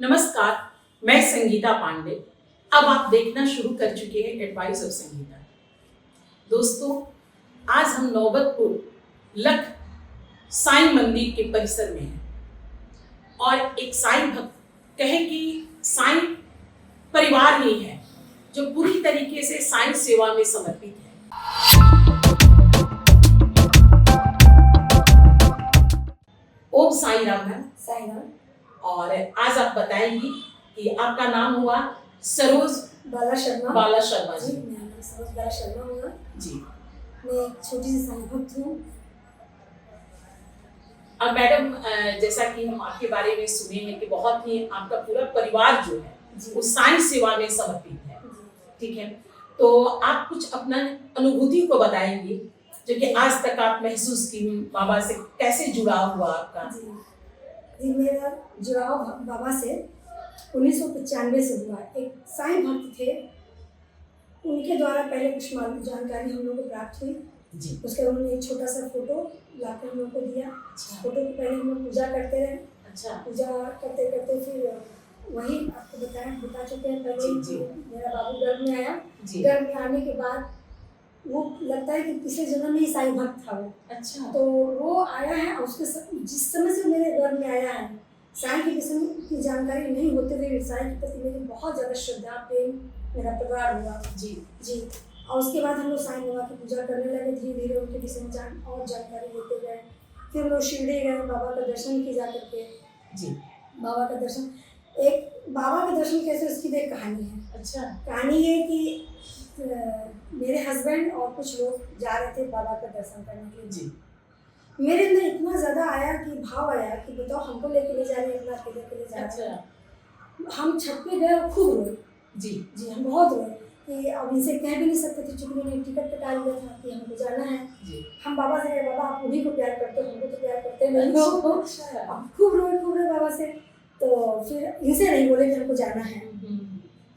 नमस्कार, मैं संगीता पांडे। अब आप देखना शुरू कर चुके हैं एडवाइस ऑफ संगीता। दोस्तों, आज हम नौबतपुर लख साईं मंदिर के परिसर में हैं और एक साईं भक्त कहें कि साईं परिवार ही है जो पूरी तरीके से साईं सेवा में समर्पित है। ओम साईं राम है। साईं राम। और आज आप बताएंगी कि आपका नाम हुआ सरोज बाला शर्मा। बाला शर्मा जी। मेरा नाम सरोज बाला शर्मा हुआ जी। मैं एक छोटी सी साईं भक्त हूँ। अब मैडम, जैसा कि हम आपके बारे में सुने हैं कि बहुत ही आपका पूरा परिवार जो है वो साईं सेवा में समर्पित है, ठीक है? तो आप कुछ अपना अनुभूति को बताएंगे जो कि आज तक आप महसूस की बाबा से कैसे जुड़ाव हुआ आपका? जी, मेरा जुड़ाव बाबा से 1995 से हुआ। एक साईं भक्त थे, उनके द्वारा पहले कुछ मालूम जानकारी हम लोग को प्राप्त हुई जी। उसके बाद उन्होंने एक छोटा सा फोटो लाकर हम लोग को दिया। फोटो की पहले हम लोग पूजा करते रहे। अच्छा। पूजा करते करते फिर वही आपको बता चुके हैं पहले जी। मेरा बाबू गर्भ में आया। जी। गर्भ में आने के बाद वो लगता है कि पिछले जन्म में ही साईं भक्त था वो। अच्छा। तो वो आया है और उसके जिस समय से मेरे घर में आया है, साईं के किस्म की जानकारी नहीं होते हुए साईं के प्रति मेरी बहुत ज़्यादा श्रद्धा प्रेम मेरा प्रगाढ़ हुआ। जी जी। और उसके बाद हम लोग साईं बाबा की पूजा करने लगे। धीरे धीरे उनके विषय में और जानकारी लेते गए। फिर हम लोग शिरडी गए, बाबा का दर्शन किया जा करके। जी। बाबा का दर्शन, एक बाबा का दर्शन कैसे, उसकी भी एक कहानी है। अच्छा। कहानी ये कि मेरे हस्बैंड और कुछ लोग जा रहे थे बाबा का दर्शन करने के लिए। जी। मेरे अंदर इतना ज़्यादा आया कि भाव आया कि बताओ हमको लेके ले जा रहे हैं, अपना अकेले के ले जा रहे हैं। हम छत पे गए और खूब रोए। जी। जी, हम बहुत रोए कि अब इनसे कह भी नहीं सकते थे चूँकि मैंने टिकट कटा लिया था कि हमको जाना है। जी। हम बाबा से कहे, बाबा आप उन्हीं को प्यार करते हो, हमको तो प्यार करते नहीं हो। अब खूब रोए बाबा से। तो फिर इनसे नहीं बोले कि हमको जाना है।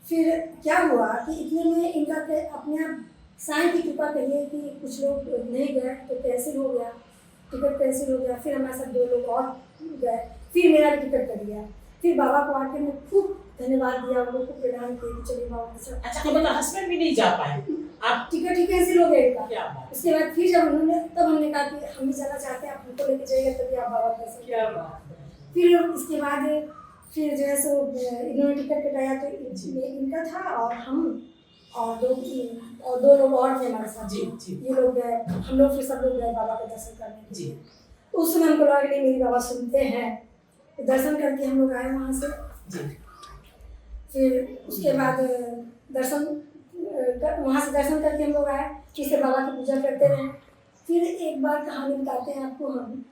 फिर क्या हुआ कि इतने में इनका अपने आप साईं की कृपा कहिए कि कुछ लोग नहीं गए तो कैंसिल हो गया, टिकट कैंसिल हो गया। फिर हमारे साथ 2 लोग और गए, फिर मेरा भी टिकट कर दिया। फिर बाबा को आके मैं खूब धन्यवाद दिया, उन लोग को प्रणाम किया कि चलिए बाबा के साथ। अच्छा, तो मतलब हस्बैंड भी नहीं जा पाए, आप टिकट ही कैंसिल हो गया इनका। क्या बात। उसके बाद फिर जब उन्होंने तब हमने कहा कि हम भी जाना चाहते हैं, आप हमको लेके जाइए तभी आप बाबा के साथ। क्या बात। फिर इसके बाद फिर जो है सो इन्होंने टिकट कटाया तो इनका था और हम और 2 लोग और थे हमारे साथ। जी। जी। ये लोग गए, हम लोग फिर सब लोग गए बाबा का दर्शन करने के जी। लिए। तो उस समय हमको लगा कि नहीं मेरी बाबा सुनते हैं। तो दर्शन करके हम लोग आए वहाँ से। जी। फिर उसके बाद वहाँ से दर्शन करके हम लोग आए, फिर से बाबा की पूजा करते रहे। फिर एक बार कहानी बताते हैं आपको हम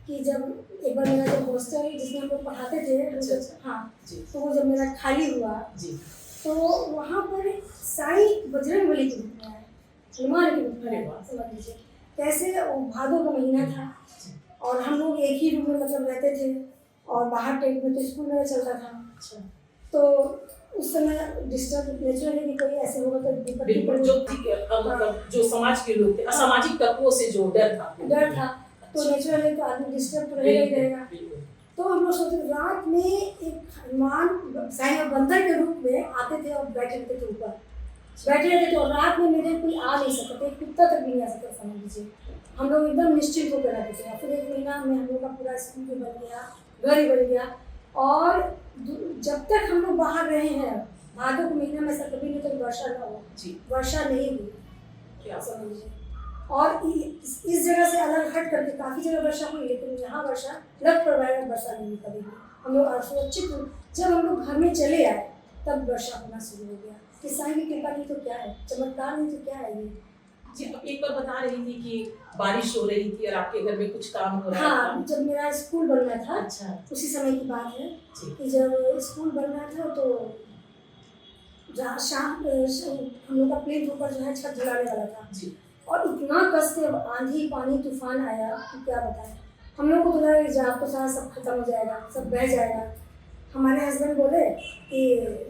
कि जब एक बार मेरा जब हॉस्टल जिसमें हम लोग पढ़ाते थे, अच्छा। हाँ जी। तो वो जब मेरा खाली हुआ जी। तो वहाँ पर साईं बजरंगबली के रूप में आए, हनुमान के रूप में आए। समझ लीजिए कैसे, वो भादों का महीना था और हम लोग एक ही रूम में मतलब रहते थे और बाहर टेंट में तो स्कूल में चलता था। अच्छा। तो उस समय डिस्टर्ब नेचुरल है कि कोई ऐसे होगा तो बिल्कुल, जो मतलब जो समाज के लोग थे, असामाजिक तत्वों से जो डर था तो नेचुरल है तो आदमी डिस्टर्ब तो रहेगा ही रहेगा। तो हम लोग सोचते रात में एक हनुमान साईं बंदर के रूप में आते थे और बैठे रहते थे, ऊपर बैठे रहते थे और रात में मेरे कोई आ नहीं सकता था, एक कुत्ता तक भी नहीं आ सकता। समझ लीजिए हम लोग एकदम निश्चित होकर रहते थे। फिर 1 महीना में हम लोग का पूरा स्कूल भी बन गया, घर ही बन गया। और जब तक हम लोग बाहर रहे हैं, भादों के महीना में कभी नहीं तक वर्षा ना हो। वर्षा नहीं हुई, क्या समझ लीजिए। और इस जगह से अलग हट करके काफ़ी जगह वर्षा हुई, लेकिन यहाँ वर्षा लग प्रवाह वर्षा नहीं हुई कभी भी। हम लोग सुरक्षित, जब हम लोग घर में चले आए तब वर्षा होना शुरू हो गया। कि साईं की कृपा नहीं तो क्या है, चमत्कार नहीं तो क्या है ये। जी, अब एक बार बता रही थी कि बारिश हो रही थी और आपके घर में कुछ काम हो रहा था। हाँ, जब मेरा स्कूल बनना था। अच्छा। उसी समय की बात है कि जब स्कूल बनना था तो शाम हम लोग का प्लेन ऊपर जो है छत ढलाने वाला था। जी। और इतना कस से आंधी पानी तूफान आया कि क्या बताएं। हम लोग को तो लगा कि आपको सारा सब खत्म हो जाएगा, सब बह जाएगा। हमारे हस्बैंड बोले कि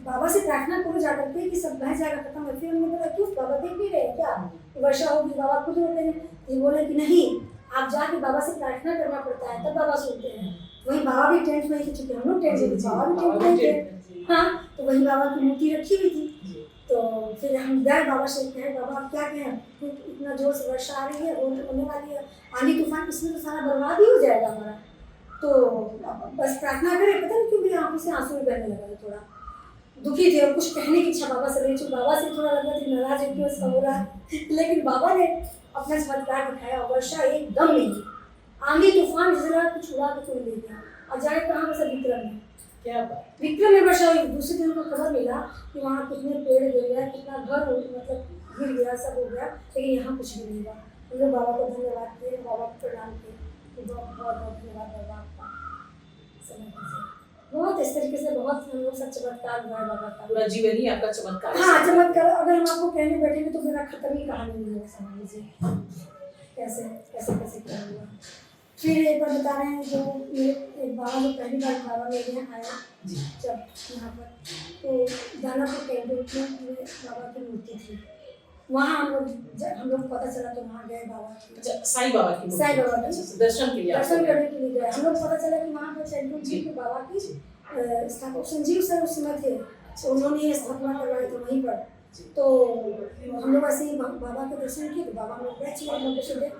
बाबा से प्रार्थना करो जाकर के कि सब बह जाएगा, खत्म है। फिर हमने बोला क्यों बाबा देख नहीं रहे क्या वर्षा होगी? बाबा खुद होते हैं। ये बोले कि नहीं, आप जाके बाबा से प्रार्थना करना पड़ता है तब बाबा सुनते हैं। वही बाबा भी टेंट में थे, चूंकि हम लोग टेंट में थे, बाबा भी टेंट में थे। हाँ, तो वही बाबा की मूर्ति रखी हुई थी। तो फिर हम गए बाबा से, कहे बाबा आप क्या कहें, इतना जोर से वर्षा आ रही है, होने वाली है, आंधी तूफान, इसमें तो सारा बर्बाद ही हो जाएगा हमारा। तो बस प्रार्थना करें। पता नहीं क्यों मेरी आंखों से आंसू बहने लगा, थोड़ा दुखी थे और कुछ कहने की इच्छा बाबा से नहीं, चूँकि बाबा से थोड़ा लगा था नाराज है क्यों इसका हो रहा है। लेकिन बाबा ने अपना चमत्कार दिखाया, वर्षा एकदम नहीं, आंधी तूफान जिस तरह कुछ उड़ा के कोई ले गया। और जाए कहाँ पर, सब विक्रम में। क्या बात, विक्रम में वर्षा हुई। दूसरे दिन को खबर मिला कि वहाँ कितने पेड़ गिर गया, कितना घर मतलब गिर गया, सब हो गया, लेकिन यहाँ कुछ भी नहीं हुआ। हम लोग बाबा को धन्यवाद किए, बाबा को प्रणाम किए कि बहुत बहुत धन्यवाद बाबा आपका। बहुत इस तरीके से बहुत हम लोग सब चमत्कार हुआ है बाबा का। पूरा जीवन ही आपका चमत्कार है। हाँ, चमत्कार। अगर हम आपको कहने बैठेंगे तो मेरा खत्म ही कहानी नहीं होगा, समझ लीजिए कैसे कैसे कैसे क्या हुआ। फिर एक बार बता रहे हैं, जो मेरे एक बाबा जो पहली बार बाबा मेरे यहाँ आया जब यहाँ पर, तो दानापुर कैंटोनमेंट में बाबा की मूर्ति थी। वहाँ हम लोग पता चला तो वहाँ गए बाबा की। अच्छा, साईं बाबा की, साईं बाबा की दर्शन के लिए, दर्शन करने के लिए गए। हम लोग पता चला कि वहाँ पर कैंटोनमेंट के बाबा की स्थापक संजीव सर उस समय थे, तो उन्होंने स्थापना करवाई थी वहीं पर। तो हम लोग ऐसे ही बाबा के दर्शन किए, तो बाबा हम लोग बैठे मोटे,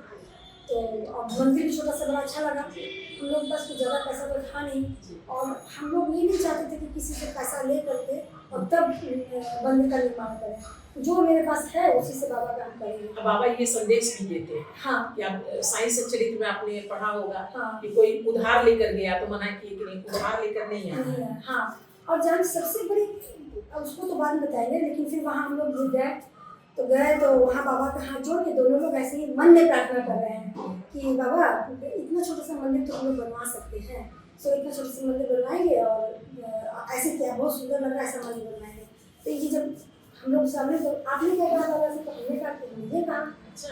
तो और मंदिर भी छोटा सा बड़ा अच्छा लगा। हम लोग बस कुछ ज़्यादा पैसा तो था नहीं, और हम लोग ये नहीं चाहते थे कि किसी से पैसा ले करके और तब मंदिर का निर्माण करें। जो मेरे पास है उसी से बाबा का हम करेंगे। बाबा ये संदेश भी देते हैं। हाँ, कि आप साईं सच्चरित्र में आपने पढ़ा होगा। हाँ, कि कोई उधार लेकर गया तो मना किए कि नहीं, उधार लेकर नहीं आना। हाँ, और जहाँ सबसे बड़ी, उसको तो बाद में बताएंगे, लेकिन फिर वहाँ हम लोग गए तो वहाँ बाबा का हाथ जोड़ के दोनों लोग ऐसे ही मन में प्रार्थना कर रहे हैं कि बाबा इतना छोटा सा मंदिर तो हम लोग बनवा सकते हैं, सो इतना छोटा सा मंदिर बनवाएंगे, और ऐसे क्या बहुत सुंदर लग रहा है, ऐसा मंदिर बनवाएंगे। तो ये जब हम लोग सामने, तो आपने क्या कहा बाबा से, तो हमने कहा कि कहा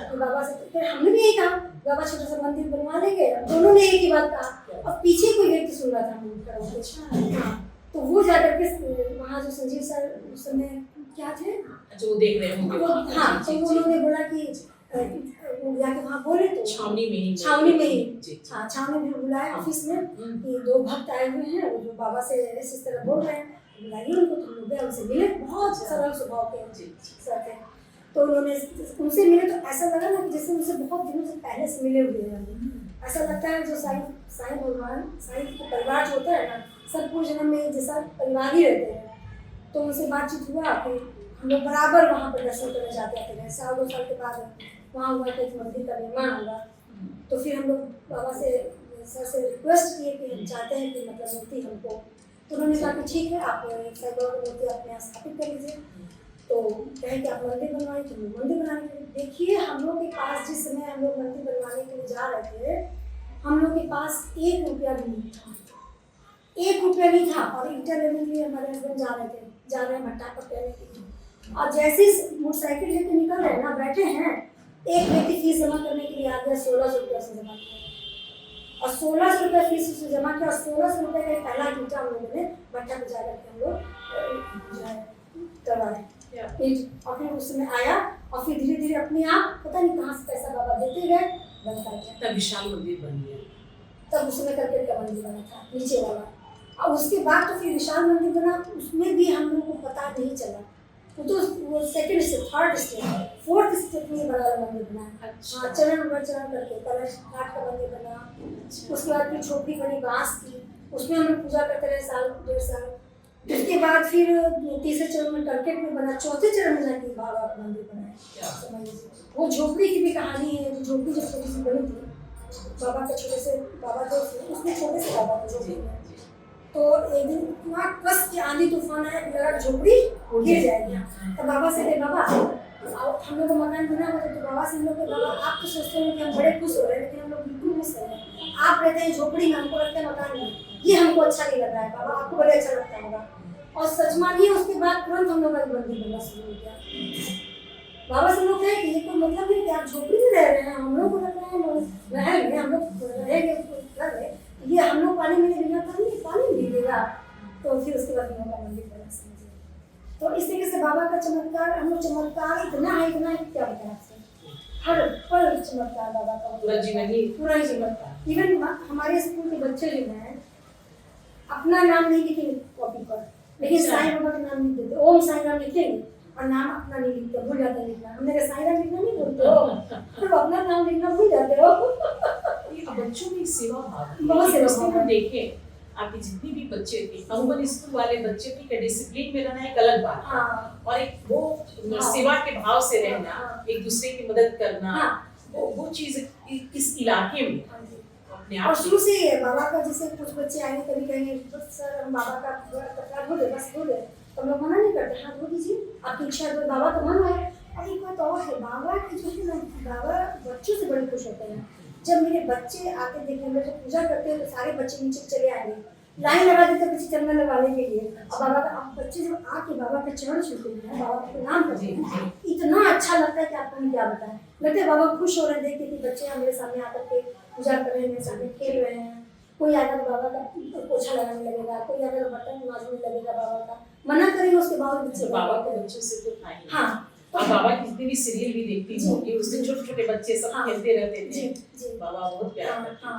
कि बाबा से, तो फिर हमने भी यही कहा बाबा छोटा सा मंदिर बनवा लेंगे। दोनों ने एक ही बात कहा, और पीछे कोई व्यक्ति सुन रहा था हम। हाँ, तो वो जाकर के वहाँ जो संजीव सर उस समय क्या थे, जो देख रहे होंगे। हाँ, तो उन्होंने बोला कि वो जाके वहाँ बोले, तो छावनी में ही हाँ, छावनी में बुलाया ऑफिस में कि दो भक्त आए हुए हैं, वो बाबा से इस तरह बोल रहे हैं, बुलाइए उनको। तो हम लोग गए, उनसे मिले, बहुत सरल स्वभाव के सर थे। तो उन्होंने उनसे मिले तो ऐसा लगा ना कि जैसे उनसे बहुत दिनों से पहले से मिले हुए हैं। ऐसा लगता है जो साईं भगवान, साईं का परिवार जो होता है ना, सब पूरे जन्म में जैसा परिवार ही रहते हैं। तो उनसे बातचीत हुआ, फिर हम लोग बराबर वहाँ पर दर्शन करने जाते रहे। साल 2 साल के बाद वहाँ हुआ कि मंदिर का निर्माण होगा। तो फिर हम लोग बाबा से, सर से रिक्वेस्ट किए कि हम चाहते हैं कि मतलब मूर्ति हमको। तो उन्होंने कहा कि ठीक है, आप साईं बाबा की मूर्ति अपने यहाँ स्थापित कर लीजिए। तो कहे कि आप मंदिर बनवाएं, तो मंदिर बनाने के लिए देखिए, हम लोग के पास जिस समय हम लोग मंदिर बनवाने के लिए जा रहे थे, हम लोग के पास 1 रुपया भी नहीं था, 1 रुपया नहीं था। और ईंटा लेने के लिए हमारे हस्बैंड जा रहे हैं भट्टा पर पहले के लिए। और जैसे ही मोटरसाइकिल लेकर निकल रहे हैं ना, बैठे हैं, एक व्यक्ति फीस जमा करने के लिए आ गया, 1600 रुपया से जमा किया, और 1600 रुपया फीस उसने जमा किया, और 1600 रुपये का पहला ईंटा हम लोगों ने भट्टा पर जा करके हम लोग करवाए। और फिर उस समय आया, और फिर धीरे धीरे अपने आप पता नहीं कहाँ से पैसा बाबा देते गए, बनता गया। तब विशाल मंदिर बन गया। तब उसमें करके का मंदिर बना था नीचे वाला, और उसके बाद तो फिर विशाल मंदिर बना। उसमें भी हम लोगों को पता नहीं चला, वो second step, third step, fourth step में बड़ा मंदिर बना। हाँ, चरण करके कलश घाट का मंदिर बना। उसके बाद फिर झोपड़ी बनी बांस की, उसमें हम लोग पूजा करते रहे साल 1.5 साल। उसके बाद फिर तीसरे चरण में टर्केट में बना, चौथे चरण में जाके बाबा का मंदिर बनाया। वो झोपड़ी की भी कहानी है। वो झोपड़ी जब छोटी सी बनी थी, बाबा के छोटे से बाबा थे, उसमें छोटे से बाबा थे झोपड़ी में। तो एक दिन इतना कस के आंधी तूफान आया कि लगा झोपड़ी गिर जाएगी। तो बाबा से कहे, बाबा हम लोग का मकान बना हुआ था। तो बाबा से हम लोग, बाबा आप तो सोचते हैं कि हम बड़े खुश हो रहे हैं, लेकिन हम लोग बिल्कुल नहीं सही है। आप रहते हैं झोपड़ी में, हमको लगता है मकान में, ये हमको अच्छा नहीं लग रहा है। बाबा आपको बड़े अच्छा लगता होगा। और सच मानिए, उसके बाद तुरंत हम लोग का मंदिर बनना शुरू हो गया। बाबा से लोग कहे कि ये कोई मतलब नहीं कि आप झोपड़ी में रह रहे हैं, हम लोग को लग रहा है हम लोग रहेंगे, ये हम लोग पानी में बिना पानी मिलेगा। तो फिर उसके बाद हम लोग का मंदिर बना, समझिए। तो इस तरीके से बाबा का चमत्कार, हम लोग चमत्कार इतना है क्या बताएं आपसे, हर पल चमत्कार बाबा का, पूरा जीवन ही चमत्कार। इवन हमारे स्कूल के बच्चे जो हैं अपना नाम नहीं लिखेंगे कॉपी पर, लेकिन अच्छा। साईं बाबा का नाम लिख देते, ओम साईं राम लिखेंगे और नाम अपना नहीं लिखते, भूल जाते हैं लिखना। हमने कहा साईं राम लिखना नहीं भूलते हो, तो अपना नाम लिखना भूल जाते हो। ये बच्चों में सेवा भाव है। बहुत सेवा दोस्तों भाव को है। देखें, आपके जितने भी बच्चे थे, अमूमन स्कूल वाले बच्चे के डिसिप्लिन में रहना एक अलग बात है, हाँ और एक वो हाँ। सेवा के भाव से रहना, हाँ। एक दूसरे की मदद करना, हाँ। वो चीज इस इलाके में हाँ जी। अपने और आप शुरू से ही है बाबा का, जैसे कुछ बच्चे आएंगे कभी कहेंगे बस सर हम बाबा का कपड़ा धो दे, बस धो दे, तो हम लोग मना नहीं करते, हाँ धो दीजिए, आपकी इच्छा है तो बाबा का मन है। और एक बात और है, बाबा की जो है ना, बाबा बच्चों से बड़े खुश होते हैं। जब मेरे बच्चे आके देखे हम लोग जब पूजा करते हैं तो सारे बच्चे नीचे चले आएंगे, लाइन लगा देते पीछे चंदन लगाने के लिए, और बाबा का अब बच्चे जब आके बाबा के चरण छूते हैं, बाबा का प्रणाम करते हैं, इतना अच्छा लगता है कि आपको हम क्या बताएं। लगता है बाबा खुश हो रहे हैं देख के कि बच्चे मेरे सामने आकर के पूजा कर रहे हैं, मेरे सामने खेल रहे हैं। कोई आएगा तो बाबा का पोछा लगाने लगेगा, कोई आएगा तो बर्तन मांजने लगेगा बाबा का, मना करेंगे उसके बाद बच्चे बाबा को बच्चों से तो था ही। हाँ और बाबा कितने भी सीरियल भी देखती जी। होंगी, उसमें छोटे छोटे बच्चे सब हाँ। खेलते रहते जी थे, जी बाबा बहुत प्यार हाँ करते हाँ।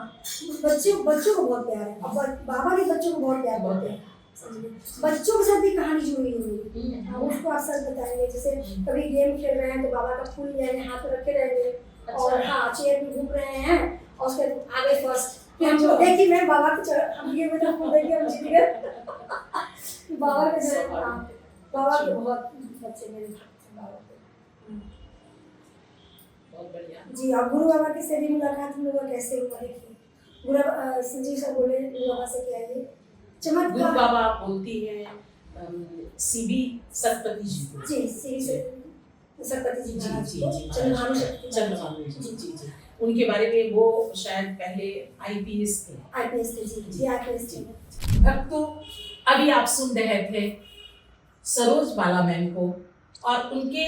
बच्चों को बहुत प्यार है, और बाबा भी बच्चों को बहुत प्यार करते हैं। समझिए, बच्चों के साथ भी कहानी जुड़ी हुई है, हैं। हाँ, उसको आप सर बताएंगे। जैसे कभी गेम खेल रहे हैं तो बाबा का फूल यानी हाथ में रखे रहेंगे, और हाँ चेयर में घूम रहे हैं, और उसके आगे फर्स्ट फिर हम लोग देखिए मैं बाबा के चरण हम ये मतलब फूल देंगे हम जीत गए। बाबा के चरण, हाँ बाबा के बहुत बच्चे मेरे बाबा के। बहुत बढ़िया। जी, और गुरु बाबा के से भी मुलाकात हम लोगों का कैसे हुआ देखिए। गुरु संजीव सर बोले गुरु बाबा से क्या है गुरु चमत्कार। बाबा बोलती है सीबी सतपति जी को। जी श्री सरपति जी जी महाराज जी को, जी चंद्रभानु शक्ति चंद्रभानु जी जी जी जी, उनके बारे में वो शायद पहले आईपीएस थे। आईपीएस थे जी जी आईपीएस थे। भक्तों, अभी आप सुन रहे थे सरोज बाला मैम को, और उनके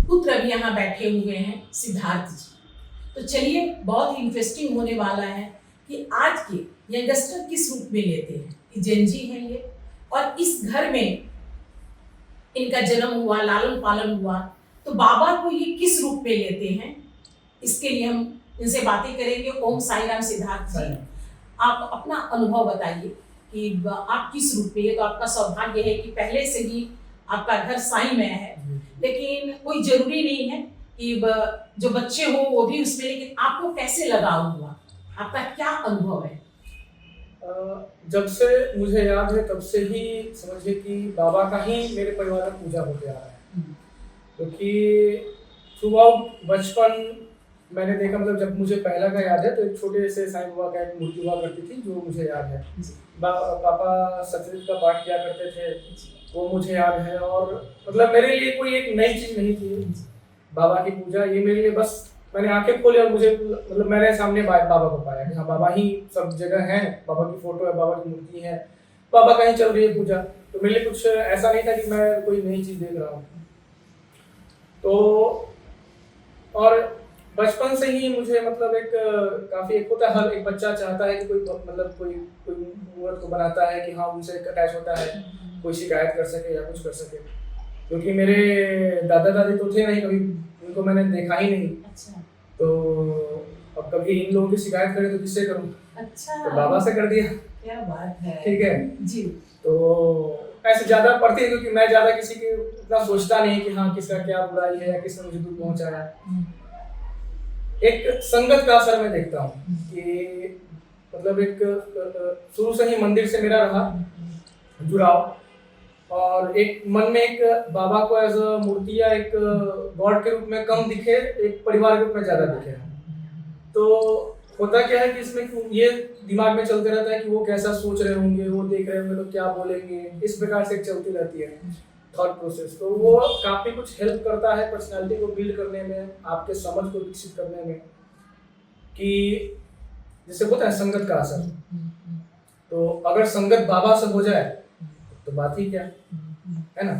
पुत्र अभी यहाँ बैठे हुए हैं सिद्धार्थ जी। तो चलिए, बहुत ही इंटरेस्टिंग होने वाला है कि आज के यंगस्टर किस रूप में लेते हैं, कि जेनजी हैं ये, और इस घर में इनका जन्म हुआ, लालन पालन हुआ, तो बाबा को ये किस रूप में लेते हैं, इसके लिए हम इनसे बातें करेंगे। ओम साई राम सिद्धार्थ जी, आप अपना अनुभव बताइए कि आप किस रूप में, ये तो आपका सौभाग्य है कि पहले से ही आपका घर साईं में है, लेकिन कोई जरूरी नहीं है कि जो बच्चे हो वो भी उसमें, लेकिन आपको कैसे लगाव हुआ, आपका क्या अनुभव है? जब से मुझे याद है तब से ही समझिए कि बाबा का ही मेरे परिवार में पूजा होते आ रहा है, क्योंकि थ्रू आउट बचपन मैंने देखा, मतलब जब मुझे पहला का याद है तो एक छोटे से साईं बाबा का एक मूर्ति हुआ करती थी जो मुझे याद है। पापा सचरित का पाठ किया करते थे, वो मुझे याद है। और मतलब मेरे लिए कोई एक नई चीज नहीं थी बाबा की पूजा, ये मेरे लिए बस मैंने आंखें खोली और मुझे मतलब मेरे सामने बाबा को पाया कि हाँ बाबा ही सब जगह हैं, बाबा की फोटो है, बाबा की मूर्ति है, बाबा कहीं चल रही है पूजा। तो मेरे लिए कुछ ऐसा नहीं था कि मैं कोई नई चीज देख रहा हूँ। तो और बचपन से ही मुझे मतलब एक काफी एक होता है, हर एक बच्चा चाहता है कि कोई मतलब कोई मूर्त को बनाता है कि हाँ उनसे अटैच होता है, कोई शिकायत कर सके या कुछ कर सके। क्योंकि मेरे दादा दादी तो थे नहीं, कभी उनको मैंने देखा ही नहीं। अच्छा। तो अब कभी इन लोगों की शिकायत करें तो किससे करूं? अच्छा, तो बाबा से कर दिया। क्या बात है। ठीक है जी। तो ऐसे ज्यादा पढ़ती है, क्योंकि मैं ज्यादा किसी के इतना सोचता नहीं कि हाँ किसका क्या बुराई है या किसने मुझे दूर पहुंचाया। एक संगत का असर मैं देखता हूँ कि मतलब एक शुरू से ही मंदिर से मेरा रहा जुड़ाव, और एक मन में एक बाबा को एज अ मूर्ति या एक गॉड के रूप में कम दिखे, एक परिवार के रूप में ज्यादा दिखे। तो होता क्या है कि इसमें ये दिमाग में चलते रहता है कि वो कैसा सोच रहे होंगे, वो देख रहे होंगे तो क्या बोलेंगे, इस प्रकार से चलती रहती है थॉट प्रोसेस। तो वो काफी कुछ हेल्प करता है पर्सनालिटी को बिल्ड करने में, आपके समझ को विकसित करने में, कि जैसे होता है संगत का असर। तो अगर संगत बाबा से हो जाए तो बात ही क्या है ना।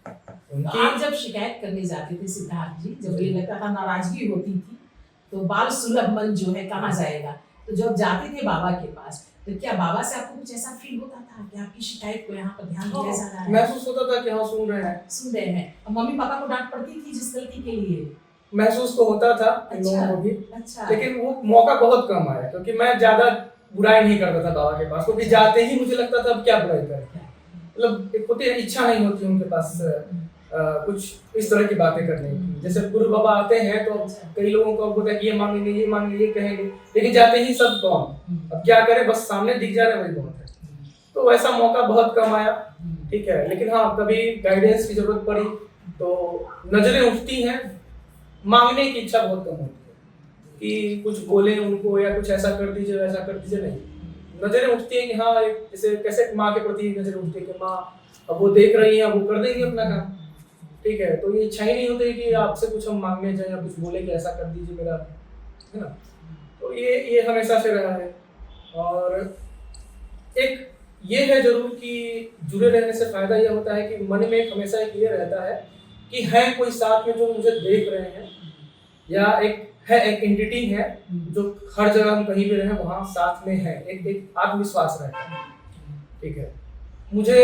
तो आप जब शिकायत करने जाते थे सिद्धार्थ जी, जब ये लगता था नाराजगी होती थी, तो बाल सुलभ मन जो है कहाँ जाएगा, तो जब जाते थे बाबा के पास, तो क्या बाबा से आपको कुछ ऐसा फील होता था कि आपकी शिकायत को यहाँ पर ध्यान दिया जा रहा है, महसूस होता था कि हाँ सुन रहे हैं, सुन रहे हैं? और मम्मी पापा को डांट पड़ती थी जिस गलती के लिए? महसूस तो होता था इन अच्छा, लोगों को भी, अच्छा। लेकिन वो मौका बहुत कम आया क्योंकि मैं ज्यादा बुराई नहीं करता था बाबा के पास, क्योंकि जाते ही मुझे लगता था अब क्या बुराई करें, मतलब एक होती है इच्छा नहीं होती उनके पास कुछ इस तरह की बातें करने की। जैसे गुरु बाबा आते हैं तो कई लोगों को अब होता है कि ये मांगेंगे ये मांगेंगे ये कहेंगे, लेकिन जाते ही सब कौन, अब क्या करें, बस सामने दिख जा रहा है वही बहुत है। तो वैसा मौका बहुत कम आया, ठीक है। लेकिन हाँ, कभी गाइडेंस की जरूरत पड़ी तो नजरें उठती हैं, मांगने की इच्छा बहुत कम होती है कि कुछ बोले उनको या कुछ ऐसा कर दीजिए वैसा कर दीजिए, नहीं। नजरें उठती है कि हाँ, जैसे कैसे माँ के प्रति नजरें उठती है कि माँ अब वो देख रही है, वो कर देंगे अपना काम, ठीक है। तो ये इच्छा ही नहीं होती कि आपसे कुछ हम मांगने जाए या कुछ बोले कि ऐसा कर दीजिए मेरा, है ना। तो ये हमेशा से रहा है। और एक ये है जरूर कि जुड़े रहने से फायदा यह होता है कि मन में हमेशा एक ये रहता है कि है कोई साथ में जो मुझे देख रहे हैं, या एक एंटिटी है जो हर जगह हम कहीं भी रहे वहां साथ में है, एक आत्मविश्वास रहता है, ठीक है। मुझे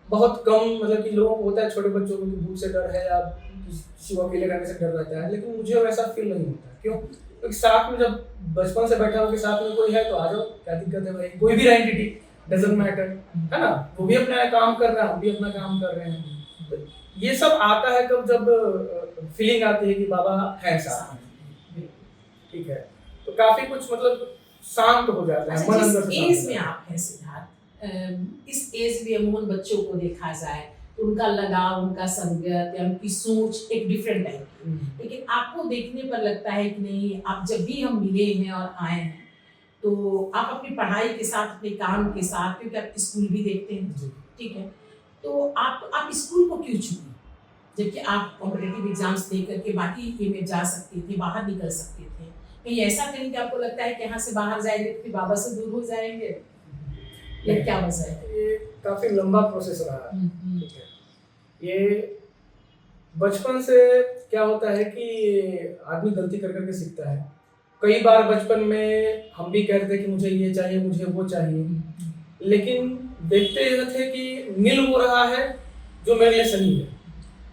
बहुत कम, मतलब कि लोगों को होता है छोटे बच्चों को भूत से डर है या किसी को अकेले रहने से डर रहता है, लेकिन मुझे वैसा फील नहीं होता। क्यों? क्योंकि साथ में जब बचपन से बैठा हो कि साथ में कोई है तो आ जाओ, क्या दिक्कत है भाई, कोई भी एंटिटी डजंट मैटर, है ना। वो भी अपना काम कर रहा है, हम भी अपना काम कर रहे हैं। तो ये सब आता है कब, जब फीलिंग आती है कि बाबा है साथ में, ठीक है। तो काफी कुछ मतलब शांत हो जाता है मन अंदर से। एज में आप हैं सिद्धार्थ, इस एज में अमूमन बच्चों को देखा जाए तो उनका लगाव, उनका संगत या उनकी सोच एक डिफरेंट टाइप की, लेकिन आपको देखने पर लगता है कि नहीं, आप जब भी हम मिले हैं और आए हैं तो आप अपनी पढ़ाई के साथ, अपने काम के साथ, क्योंकि आप स्कूल भी देखते हैं, ठीक है, तो आप स्कूल को क्यों चुने, जबकि आप कॉम्पिटिटिव एग्जाम्स दे करके बाकी ये में जा सकते थे, बाहर निकल सकते थे। कहीं ऐसा कहीं कि आपको लगता है कि यहाँ से बाहर जाएंगे तो फिर बाबा से दूर हो जाएंगे, या क्या वजह है? ये काफी लंबा प्रोसेस रहा है, ठीक है। ये बचपन से क्या होता है कि आदमी गलती कर करके सीखता है। कई बार बचपन में हम भी कहते थे कि मुझे ये चाहिए, मुझे वो चाहिए, लेकिन देखते ये थे कि मिल वो रहा है जो मेरे लिए सही है,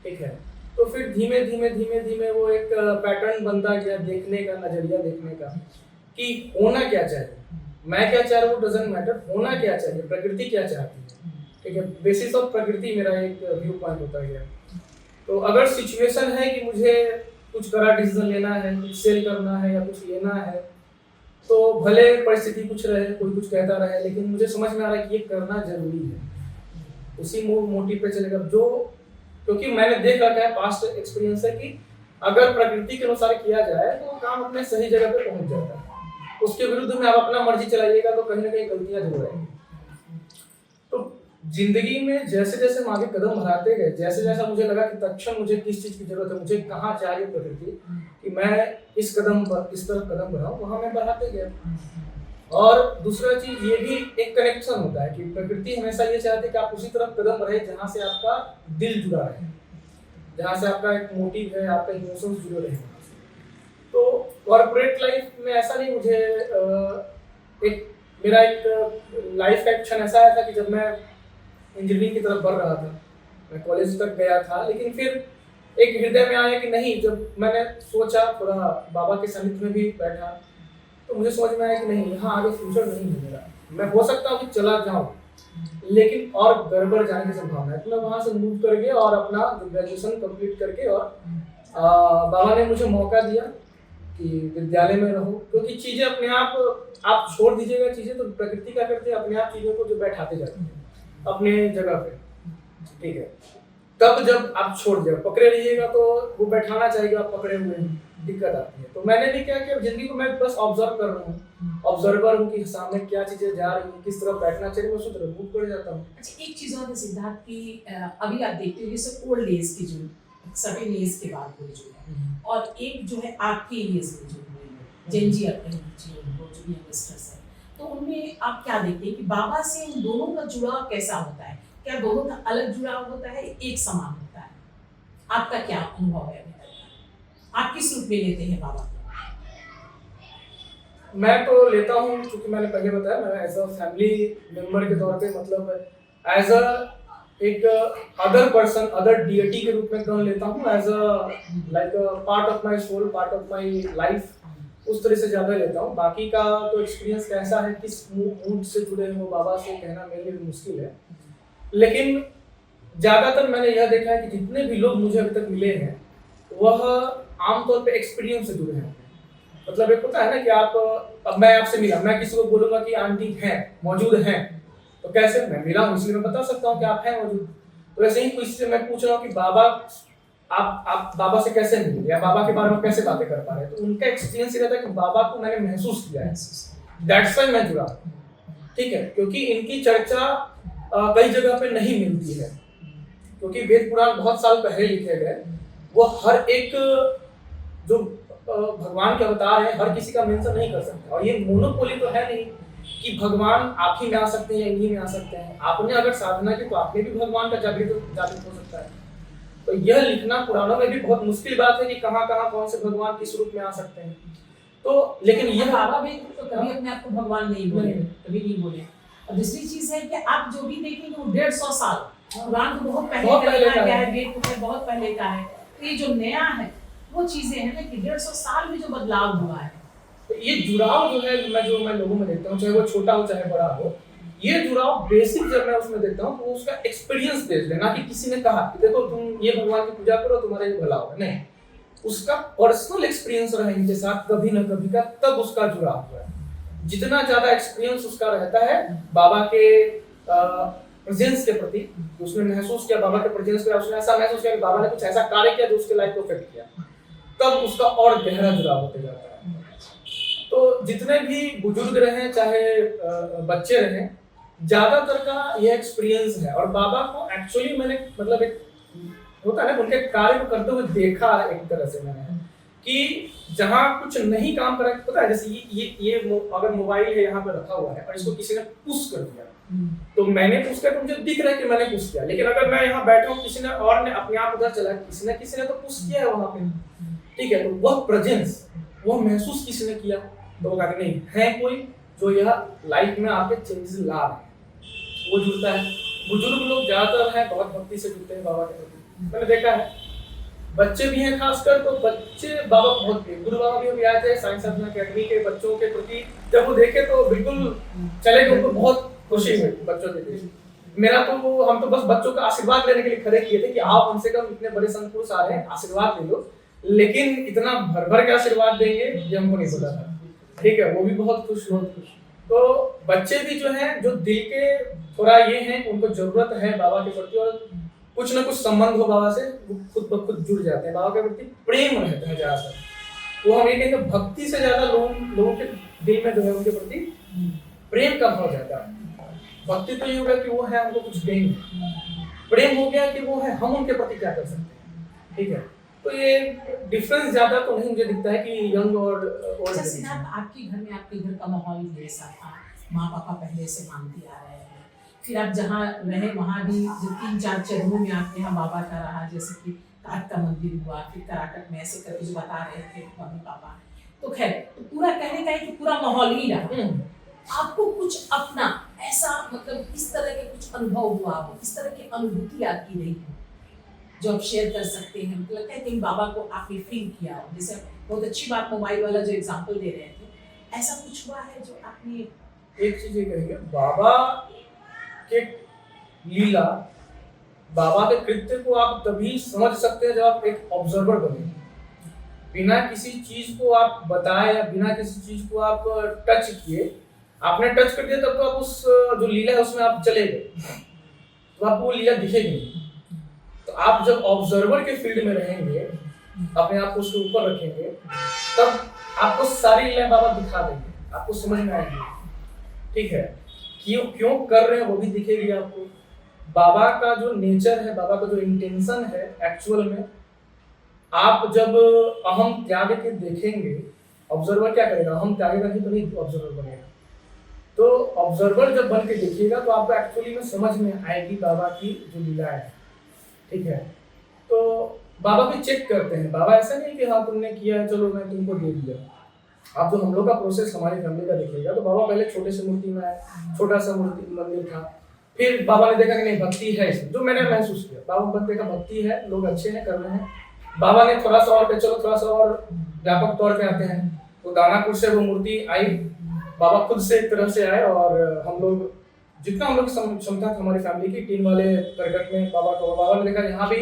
ठीक है। तो फिर धीमे धीमे धीमे धीमे वो एक पैटर्न बनता गया देखने का, नजरिया देखने का, कि होना क्या चाहिए, मैं क्या चाह रहा हूँ डजंट मैटर, होना क्या चाहिए, प्रकृति क्या चाहती है, ठीक है। बेसिस ऑफ प्रकृति मेरा एक व्यू पॉइंट होता गया। तो अगर सिचुएशन है कि मुझे कुछ बड़ा डिसीजन लेना है, कुछ सेल करना है या कुछ लेना है, तो भले परिस्थिति कुछ रहे, कोई कुछ कहता रहे, लेकिन मुझे समझ में आ रहा है कि ये करना जरूरी है, उसी मोटिव पे चलेगा जो, क्योंकि मैंने देख रखा है, पास्ट एक्सपीरियंस है कि अगर प्रकृति के अनुसार किया जाए तो काम अपने सही जगह पे पहुंच जाता है। उसके विरुद्ध में आप अपना मर्जी चलाइएगा तो कहीं ना कहीं गलतियां जरूर आएंगी। तो जिंदगी में जैसे जैसे हम आगे कदम बढ़ाते गए, जैसे जैसा मुझे लगा कि तत्क्षण मुझे किस चीज की जरूरत है, मुझे कहाँ चाहिए प्रकृति कि मैं इस कदम पर इस तरफ कदम बढ़ाऊं, वहां मैं बढ़ाते गया। और दूसरा चीज ये भी एक कनेक्शन होता है कि प्रकृति हमेशा ये चाहती है कि आप उसी तरफ कदम बढ़े जहां से आपका दिल जुड़ा रहे, जहां से आपका एक मोटिव है, आपका इमोशंस जुड़े रहे। तो कॉर्पोरेट लाइफ में ऐसा नहीं, मुझे मेरा एक लाइफ का क्षण ऐसा आया था कि जब मैं इंजीनियरिंग की तरफ बढ़ रहा था, मैं कॉलेज तक गया था, लेकिन फिर एक हृदय में आया कि नहीं, जब मैंने सोचा, थोड़ा बाबा के सानिध्य में भी बैठा, तो मुझे समझ में आया कि नहीं, यहाँ आगे फ्यूचर नहीं है मेरा। मैं हो सकता हूँ कि चला जाऊँ, लेकिन और गड़बड़ जाने की संभावना है। तो मैं वहाँ से मूव कर गया और अपना ग्रेजुएशन कंप्लीट करके, और बाबा ने मुझे मौका दिया कि विद्यालय में रहो, क्योंकि चीज़ें अपने आप छोड़ दीजिएगा चीज़ें, तो प्रकृति क्या करते हैं, अपने आप चीज़ों को जो बैठाते जाते हैं अपने जगह पे, ठीक है। तब जब आप छोड़ दिया, पकड़े रहिएगा तो वो बैठाना चाहिए, आप पकड़े हुए हैं, दिक्कत आती है। तो मैंने भी क्या किया, जिंदगी को मैं बस ऑब्जर्व कर रहा हूँ, ऑब्जर्वर हूँ कि सामने क्या चीजें जा रही हैं, किस तरफ बैठना चाहिए, मैं उस तरफ मूव कर जाता हूँ। अच्छा, एक चीज और है सिद्धार्थ की, अभी आप देखते हो जैसे ओल्ड एज की जो सर्टेन एज के बाद हुई जो है, और एक जो है आपके एज में जो हुई जेनजी अपने जो यंगस्टर्स है, तो उनमें आप क्या देखते हैं कि बाबा से इन दोनों का जुड़ाव कैसा होता है? क्या दोनों का अलग जुड़ाव होता है, एक समान होता है? आपका क्या अनुभव है अभी तक? आप किस रूप में लेते हैं बाबा को? मैं तो लेता हूँ, क्योंकि मैंने पहले बताया, मैं एज अ फैमिली मेंबर के तौर पे, मतलब एज अ एक अदर पर्सन, अदर डिएटी के रूप में ग्रहण लेता हूँ, as a like part of my soul, part of my life, उस तरह से ज़्यादा लेता हूँ। बाकी का तो एक्सपीरियंस कैसा है, किस मूड से जुड़े हो बाबा से कहना मेरे लिए मुश्किल है। लेकिन ज़्यादातर मैंने यह देखा है कि जितने भी लोग मुझे अभी तक मिले हैं वह आमतौर पे एक्सपीरियंस से जुड़े हैं। मतलब एक होता है ना कि आप, अब मैं आपसे मिला, मैं किसी को बोलूंगा कि आंटी हैं, मौजूद हैं, तो कैसे, मैं मिला हूँ इसलिए मैं बता सकता हूँ कि आप हैं मौजूद। तो ऐसे ही किसी से मैं पूछ रहा हूँ कि बाबा, आप बाबा से कैसे मिले या बाबा के बारे में कैसे बातें कर पा रहे हैं, तो उनका एक्सपीरियंस ये रहता है कि बाबा को मैंने महसूस किया है, दैट्स व्हाई मैं जुड़ा। ठीक है, क्योंकि इनकी चर्चा कई जगह पे नहीं मिलती है, क्योंकि वेद पुराण बहुत साल पहले लिखे गए, वो हर एक जो भगवान के अवतार है हर किसी का मेंशन नहीं कर सकते। और ये मोनोपोली तो है नहीं कि भगवान आप ही में आ सकते हैं या इन्हीं में आ सकते हैं। आपने अगर साधना की तो आपने भी भगवान का जागृत हो सकता है। तो यह लिखना पुराणों में भी बहुत मुश्किल बात है कि कहाँ कहाँ कौन से भगवान किस रूप में आ सकते हैं। तो लेकिन यह बाबा भी तो कभी अपने आप को भगवान नहीं बोले, कभी नहीं बोले। और दूसरी चीज है कि आप जो भी देखेंगे वो 150 साल पुराण तो बहुत पहले का है, वेद तो बहुत पहले का है। तो ये जो नया है वो चीजें हैं ना कि 150 साल में जो बदलाव हुआ है, तो ये जुड़ाव जो है मैं लोगों में देखता हूँ, चाहे वो छोटा हो चाहे बड़ा हो, ये जुड़ाव बेसिक जब मैं उसमें देखता हूँ तो उसका एक्सपीरियंस देख लेना कि किसी ने कहा कि देखो तुम ये भगवान की पूजा करो तुम्हारा ये भला होगा, नहीं, उसका पर्सनल एक्सपीरियंस रहा इनके साथ कभी न कभी का, तब उसका जुड़ाव हुआ है। जितना ज्यादा एक्सपीरियंस उसका रहता है बाबा के प्रेजेंस के प्रति, उसने महसूस किया बाबा के प्रेजेंस पे, उसने ऐसा महसूस किया कि बाबा ने कुछ ऐसा कार्य किया जो उसके लाइफ को इफेक्ट किया, तब उसका और गहरा जुड़ाव होते जाता है। तो जितने भी बुजुर्ग रहे चाहे बच्चे रहे, ज्यादातर का ये एक्सपीरियंस है। और बाबा को एक्चुअली मैंने मतलब एक होता है ना, उनके कार्य को करते हुए देखा एक तरह से मैंने, कि जहाँ कुछ नहीं काम कर रहा है, पता है जैसे ये अगर मोबाइल है यहाँ पे रखा हुआ है और इसको किसी ने पुश कर दिया, तो मैंने पुश किया तो मुझे दिख रहा है कि मैंने पुश किया, लेकिन अगर मैं यहाँ बैठा हूँ किसी ने और ने अपने आप उधर चला, किसी ने तो पुश किया है वहां पे, ठीक है, तो वह प्रेजेंस, वह महसूस किसी ने किया, तो वो कहते नहीं है कोई जो यह लाइफ में आपके चेंजेस ला रहे हैं, वो जुड़ता है। बुजुर्ग लोग ज्यादातर हैं बहुत भक्ति से जुड़ते हैं बाबा के प्रति, मैंने देखा है। बच्चे भी हैं खासकर, तो बच्चे बाबा बहुत गुरु बाबा भी अभी आए थे साइंस साधना अकेडमी के बच्चों के प्रति, जब वो देखे तो बिल्कुल चले गए, उनको बहुत खुशी हुई बच्चों के लिए। मेरा तो हम तो बस बच्चों का आशीर्वाद लेने के लिए खड़े किए थे कि आप हमसे कम इतने बड़े संत पुरुष आ रहे हैं, आशीर्वाद ले लो, लेकिन इतना भर भर के आशीर्वाद देंगे ये हमको नहीं पता था। ठीक है, वो भी बहुत खुश। तो बच्चे भी जो हैं, जो दिल के थोड़ा ये हैं, उनको जरूरत है बाबा के प्रति, और कुछ ना कुछ संबंध हो बाबा से, वो खुद ब खुद जुड़ जाते हैं। बाबा के प्रति प्रेम रहता है ज्यादातर। वो हम ये कहेंगे भक्ति से ज्यादा लोगों के दिल में जो है उनके प्रति प्रेम का भाव ज्यादा है। भक्ति तो ये होगा कि वो है हमको कुछ देंगे, प्रेम हो गया कि वो है हम उनके प्रति क्या कर सकते हैं। ठीक है, तो ये डिफरेंस ज्यादा तो नहीं मुझे दिखता है कि यंग और ओल्ड। सिद्धार्थ, आपके घर में आपके घर का माहौल कैसा था? माँ पापा पहले से मानते आ रहे हैं, फिर आप जहाँ रहे वहाँ भी जो 3-4 चरणों में आपके यहाँ बाबा का रहा, जैसे कि काट का मंदिर हुआ, फिर कराकट में ऐसे करके जो बता रहे थे मम्मी पापा, तो खैर तो पूरा कहने का है कि पूरा माहौल ही रहा। आपको कुछ अपना ऐसा मतलब इस तरह के कुछ अनुभव हुआ हो, इस तरह की अनुभूति आपकी रही हो जो आप शेयर कर सकते हैं? मतलब लगता है कि बाबा को आपने फील किया हो, जैसे बहुत अच्छी बात मोबाइल वाला जो एग्जांपल दे रहे थे, ऐसा कुछ हुआ है जो आपने? एक चीज ये कहेंगे, बाबा के लीला, बाबा के कृत्य को आप तभी समझ सकते हैं जब आप एक ऑब्जर्वर बने। बिना किसी चीज को आप बताए या बिना किसी चीज को आप टच किए, आपने टच कर दिया तब तो आप उस जो लीला है उसमें आप चले गए, तो आपको वो लीला दिखेगी नहीं। तो आप जब ऑब्जर्वर के फील्ड में रहेंगे, अपने आप को उसके ऊपर रखेंगे, तब आपको सारी लीला बाबा दिखा देंगे, आपको समझ में आएगी। ठीक है, क्यों कर रहे हैं वो भी दिखेगी आपको। बाबा का जो नेचर है, बाबा का जो इंटेंशन है एक्चुअल में, आप जब अहम त्याग के देखेंगे, ऑब्जर्वर क्या करेगा, अहम त्यागेगा नहीं तो नहीं ऑब्जर्वर बनेगा। तो ऑब्जर्वर जब बन के देखिएगा तो आपको एक्चुअली में समझ में आएगी बाबा की जो लीला है। ठीक है, तो बाबा भी चेक करते हैं। बाबा ऐसा नहीं कि हाँ तुमने किया है चलो मैं तुमको दे दिया। आप जो हम लोग का प्रोसेस हमारी फैमिली का देखिएगा तो बाबा पहले छोटे से मूर्ति में आए, छोटा सा मूर्ति मंदिर था, फिर बाबा ने देखा कि नहीं भक्ति है इसमें, जो मैंने महसूस किया बाबा ने देखा भक्ति है, लोग अच्छे हैं कर रहे हैं। बाबा ने थोड़ा सा और पे चलो थोड़ा सा और व्यापक तौर पे आते हैं, तो दानापुर से वो मूर्ति आई, बाबा खुद से एक तरफ से आए और हम लोग जितना हम लोग की क्षमता थी हमारी फैमिली की टीम वाले प्रकट में बाबा ने देखा यहाँ भी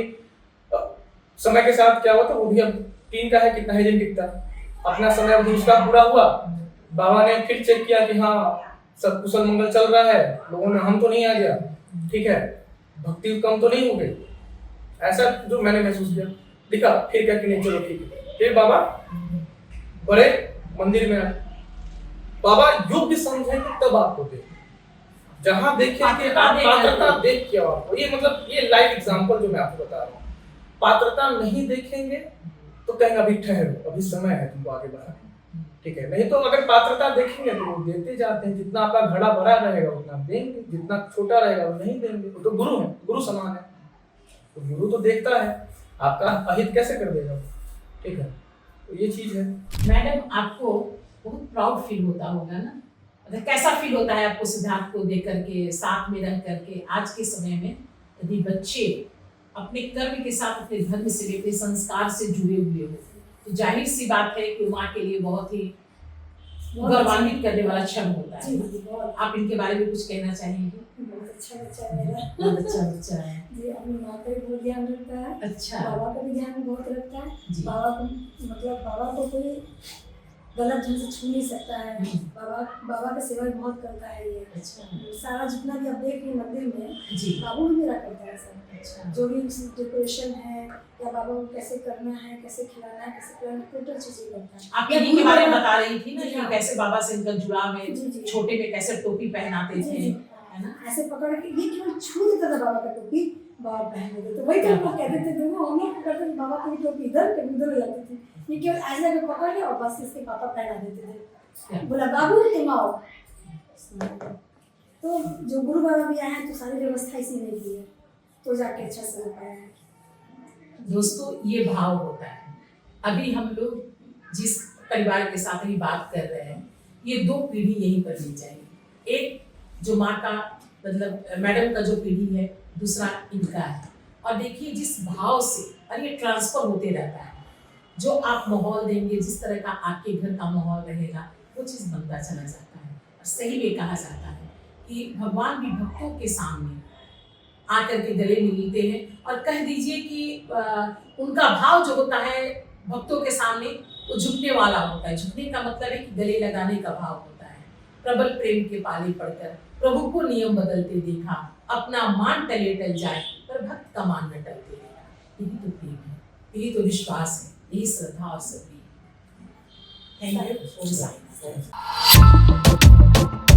समय के साथ क्या हुआ था, वो भी अब टीम का है कितना है दिन टिकता, अपना समय अवधि उसका पूरा हुआ। बाबा ने फिर चेक किया कि हाँ सब कुशल मंगल चल रहा है, लोगों में हम तो नहीं आ गया, ठीक है, भक्ति कम तो नहीं हो गई, ऐसा जो मैंने महसूस किया। दिखा फिर क्या कि नहीं चलो ठीक है, फिर बाबा बड़े मंदिर में आए। बाबा युग समझे तब आपको देख, जहां देखिए कि पात्रता देख के आपको, ये मतलब ये लाइव एग्जांपल जो मैं आपको बता रहा हूँ, पात्रता नहीं देखेंगे तो कहेंगे अभी ठहरो, अभी समय है तुमको आगे बढ़ाने, ठीक है। नहीं तो अगर पात्रता देखेंगे तो वो देते जाते हैं, जितना आपका घड़ा भरा रहेगा उतना देंगे, जितना छोटा रहेगा वो नहीं देंगे। वो तो गुरु है, गुरु समान है, तो गुरु तो देखता है, आपका अहित कैसे कर देगा, ठीक है। तो ये चीज है। मैडम आपको बहुत प्राउड फील होता होगा ना, मतलब कैसा फील होता है आपको सिद्धार्थ को देख करके, साथ में रह करके? आज के समय में यदि बच्चे अपने कर्म के साथ अपने धर्म से लेकर संस्कार से जुड़े हुए हो तो जाहिर सी बात है कि माँ के लिए बहुत ही गौरवान्वित करने वाला क्षण होता है। आप इनके बारे में कुछ कहना चाहेंगे? बहुत अच्छा बच्चा है मेरा, बहुत अच्छा बच्चा है जी, अपनी माँ का भी बहुत ध्यान रखता है, अच्छा, बाबा का भी ध्यान बहुत रखता है। जी। बाबा को कोई गलत ढंग से छू नहीं सकता है, बाबा का सेवा बहुत करता है ये। अच्छा, सारा जितना भी आप देख रहे हैं मंदिर में, जी, बाबू भी मेरा करता है सब। अच्छा, जो भी डेकोरेशन है या बाबा को कैसे करना है, कैसे खिलाना है, कैसे पिलाना है, टोटल चीजें करता है। आप इन्हीं के बारे में बता रही थी ना जी, कि हाँ। कैसे बाबा से इनका जुड़ाव है, जी, जी। छोटे में कैसे टोपी पहनाते जी, थे, जी। है ना? ऐसे पकड़ के ये केवल छू देता था बाबा का टोपी, बाबा पहन देते थे। वही तो हम लोग कहते थे, देखो हम लोग करते थे, बाबा की टोपी इधर कभी उधर हो जाती थी, ये केवल ऐसे करके पकड़ के और बस इसके पापा पहना देते थे। बोला बाबू तुम आओ। तो जो गुरु बाबा भी आए हैं तो सारी व्यवस्था इसी ने की है, तो जाके अच्छा से हो पाया है। दोस्तों ये भाव होता है। अभी हम लोग जिस परिवार के साथ ही बात कर रहे हैं, ये दो पीढ़ी यहीं पर ली जाएगी। एक जो माँ का मतलब मैडम का जो पीढ़ी है, दूसरा इनका है। और देखिए जिस भाव से, और ये ट्रांसफर होते रहता है, जो आप माहौल देंगे, जिस तरह का आपके घर का माहौल रहेगा, वो चीज़ बनता चला जाता है। और सही में कहा जाता है कि भगवान भी भक्तों के सामने आकर के गले मिलते हैं, और कह दीजिए कि उनका भाव जो होता है भक्तों के सामने वो झुकने वाला होता है। झुकने का मतलब है कि गले लगाने का भाव होता है। प्रबल प्रेम के पाले पड़कर प्रभु को नियम बदलते देखा, अपना मान टले टल जाए पर भक्त का मान न टलते रहेगा। यही तो प्रेम है, यही तो विश्वास है, यही श्रद्धा और सभी। Thank you.